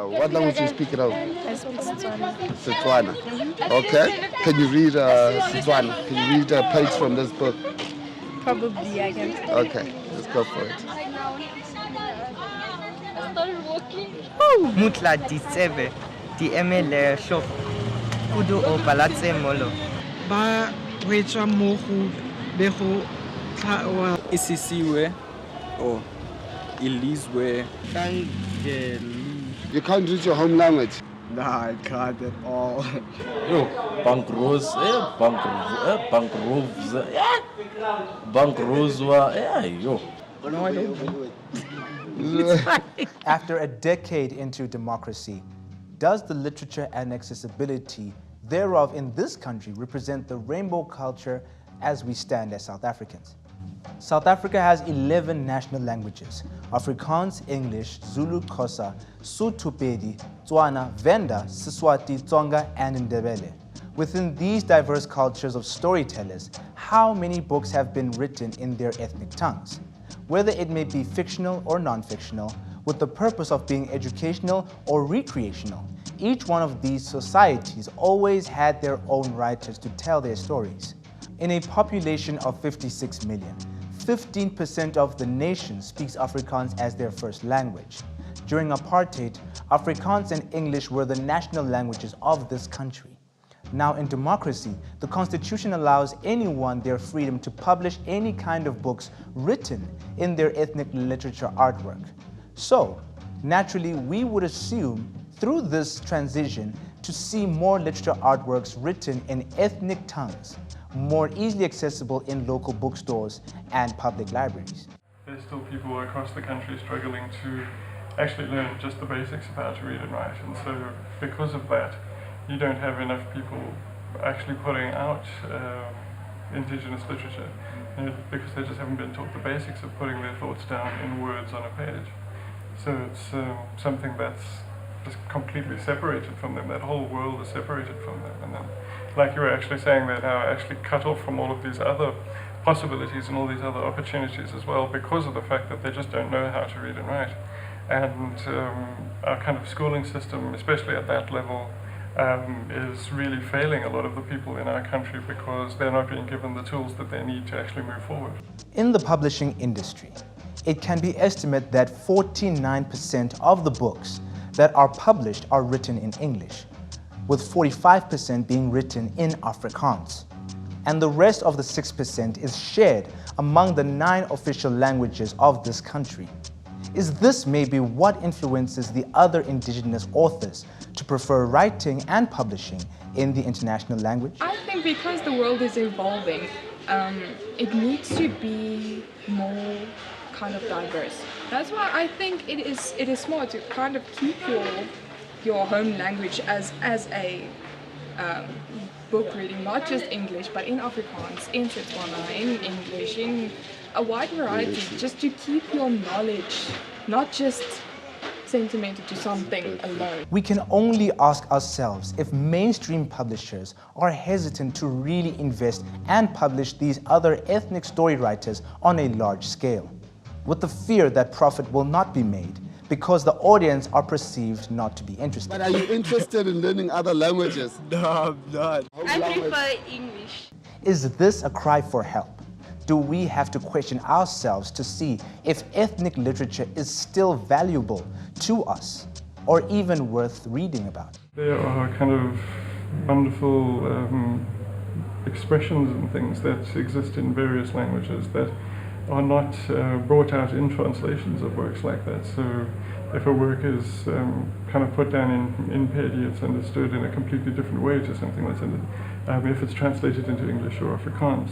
What language do you speak at home? I speak Setswana. Setswana. Okay. Can you read Setswana? Can you read a page from this book? Probably, I can. Okay, let's go for it. Mutla di tsebe di emele shof kudu o balatse molo ba wetswa mo go be go tlhawa isisiwe or ilizwe. You can't read your home language. Nah, I can't at all. Yo, bankroos, bankrozwa, yo. No, I don't. After a decade into democracy, does the literature and accessibility thereof in this country represent the rainbow culture as we stand as South Africans? South Africa has 11 national languages: Afrikaans, English, Zulu, Xhosa, Sotho, Pedi, Tswana, Venda, Siswati, Tsonga, and Ndebele. Within these diverse cultures of storytellers, how many books have been written in their ethnic tongues? Whether it may be fictional or non-fictional, with the purpose of being educational or recreational, each one of these societies always had their own writers to tell their stories. In a population of 56 million, 15% of the nation speaks Afrikaans as their first language. During apartheid, Afrikaans and English were the national languages of this country. Now in democracy, the Constitution allows anyone their freedom to publish any kind of books written in their ethnic literature artwork. So, naturally, we would assume through this transition to see more literature artworks written in ethnic tongues, more easily accessible in local bookstores and public libraries. There's still people across the country struggling to actually learn just the basics of how to read and write, and so because of that, you don't have enough people actually putting out indigenous literature, because they just haven't been taught the basics of putting their thoughts down in words on a page. So it's something that's just completely separated from them. That whole world is separated from them. And then, like you were actually saying, they're now actually cut off from all of these other possibilities and all these other opportunities as well, because of the fact that they just don't know how to read and write. And our kind of schooling system, especially at that level, is really failing a lot of the people in our country because they're not being given the tools that they need to actually move forward. In the publishing industry, it can be estimated that 49% of the books that are published are written in English, with 45% being written in Afrikaans. And the rest of the 6% is shared among the 9 official languages of this country. Is this maybe what influences the other indigenous authors to prefer writing and publishing in the international language? I think because the world is evolving, it needs to be more kind of diverse. That's why I think it is smart to kind of keep your home language as a book reading, not just English, but in Afrikaans, in Setswana, in English, in a wide variety, just to keep your knowledge not just sentimental to something alone. We can only ask ourselves if mainstream publishers are hesitant to really invest and publish these other ethnic story writers on a large scale, with the fear that profit will not be made because the audience are perceived not to be interested. But are you interested in learning other languages? No, I'm not. I prefer English. Is this a cry for help? Do we have to question ourselves to see if ethnic literature is still valuable to us or even worth reading about? There are kind of wonderful expressions and things that exist in various languages that are not brought out in translations of works like that. So if a work is kind of put down in Pedi, it's understood in a completely different way to something that's in it, if it's translated into English or Afrikaans.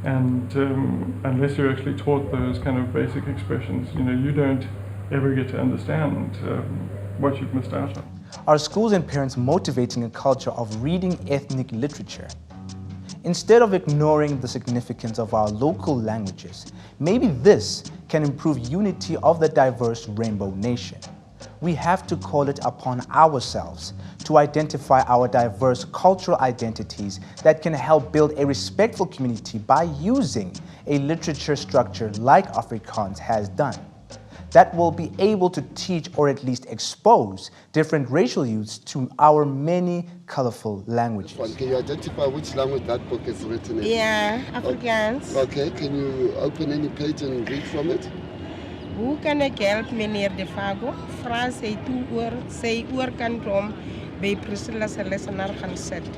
And unless you're actually taught those kind of basic expressions, you don't ever get to understand what you've missed out on. Are schools and parents motivating a culture of reading ethnic literature? Instead of ignoring the significance of our local languages, maybe this can improve unity of the diverse rainbow nation. We have to call it upon ourselves to identify our diverse cultural identities that can help build a respectful community by using a literature structure like Afrikaans has done. that will be able to teach or at least expose different racial youths to our many colorful languages. Can you identify which language that book is written in? Yeah, Afrikaans. Okay, can you open any page and read from it? Hoe kan ik helpen, meneer De Vago? Frans zei oor kan dom bij Priscilla se lesenaar gaan zetten.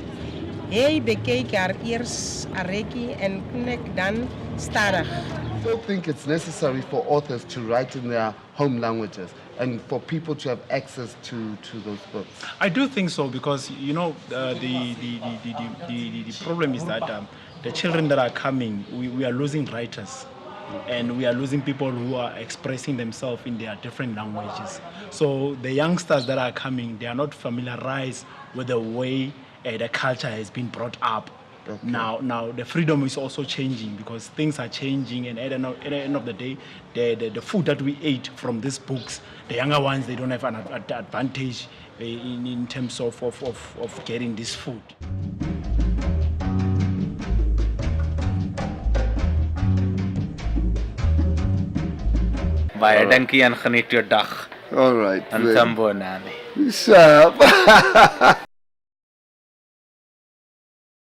Hij bekeek haar eerst Areki en knik dan stadig. I don't think it's necessary for authors to write in their home languages and for people to have access to those books. I do think so because the problem is that the children that are coming, we are losing writers, and we are losing people who are expressing themselves in their different languages. So the youngsters that are coming, they are not familiarized with the way the culture has been brought up. Okay. Now the freedom is also changing because things are changing, and at the end of the day, the food that we ate from these books, the younger ones, they don't have an advantage in terms of getting this food. Baie dankie en geniet jou dag. All right. En Tambo Nani. Sharp.